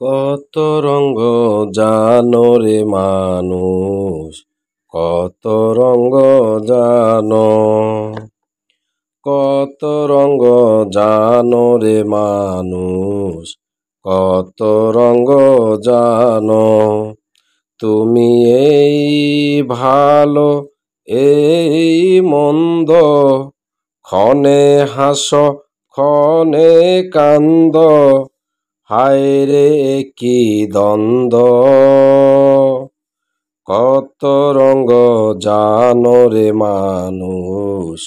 কত রঙ্গ জানো রে মানুষ, কত রঙ্গ জানো, কত রঙ্গ জানো রে মানুষ, কত রঙ্গ জানো। তুমি এই ভালো এই মন্দ, ক্ষণে হাসো ক্ষণে কান্দ, হায় রে কি দ্বন্দ্ব। কত রঙ্গ জানো রে মানুষ,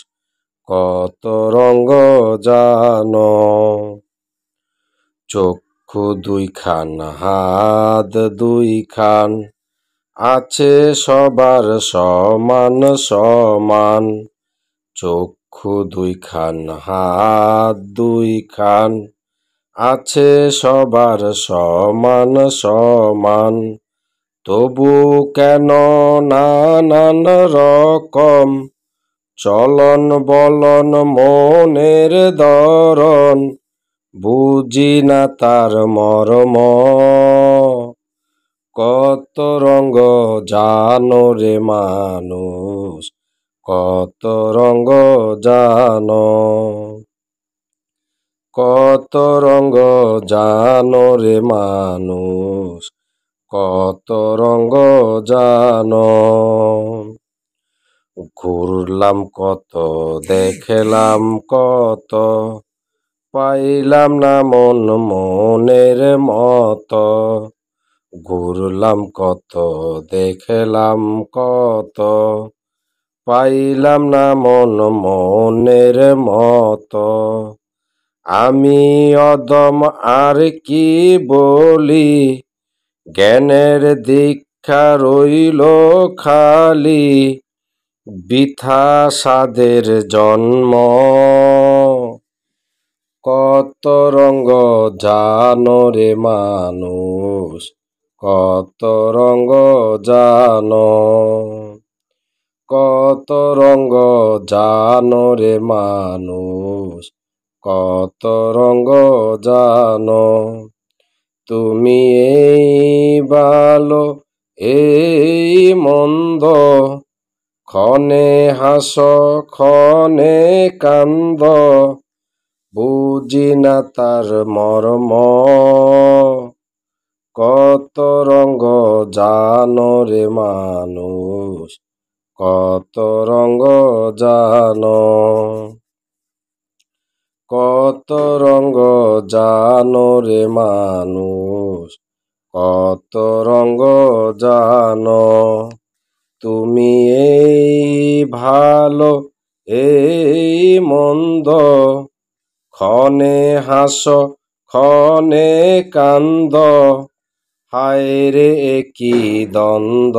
কত রঙ্গ জানো। চক্ষু দুইখান হাত দুইখান, আছে সবার সমান সমান। চক্ষু দুইখান হাত দুইখান, আছে সবার সমান সমান। তবু কেন নানান রকম চলন বলন মনের দরন, বুঝি না তার মর্ম। কত রঙ্গ জানো রে মানুষ, কত রঙ্গ জানো, কত রঙ্গ জানো রে মানুষ, কত রঙ্গ জানো। ঘুরলাম কত দেখলাম কত, পাইলাম না মন মনের মতো। ঘুরলাম কত দেখলাম কত, পাইলাম না মন মনের মতো। আমি অদম আর কি বলি, জ্ঞানের দীক্ষা রইল খালি, বৃথা সাধের জন্ম। কত রঙ্গ জানো রে মানুষ, কত রঙ্গ জানো, কত রঙ্গ জানো রে মানুষ, কত রঙ্গ জানো। তুমি এই ভালো এই মন্দ, ক্ষণে হাসো ক্ষণে কান্দ, বুঝি না তার মর্ম। কত রঙ্গ জানো রে মানুষ, কত রঙ্গ জানো, কত রঙ্গ জানো রে মানুষ, কত রঙ্গ জানো। তুমি এই ভালো এই মন্দ, ক্ষণে হাসো ক্ষণে কান্দ, হায় রে কি দ্বন্দ্ব।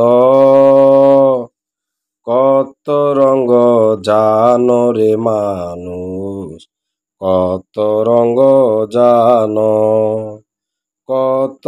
কত রঙ্গ জানো রে মানুষ, কত রঙ্গ জানো, কত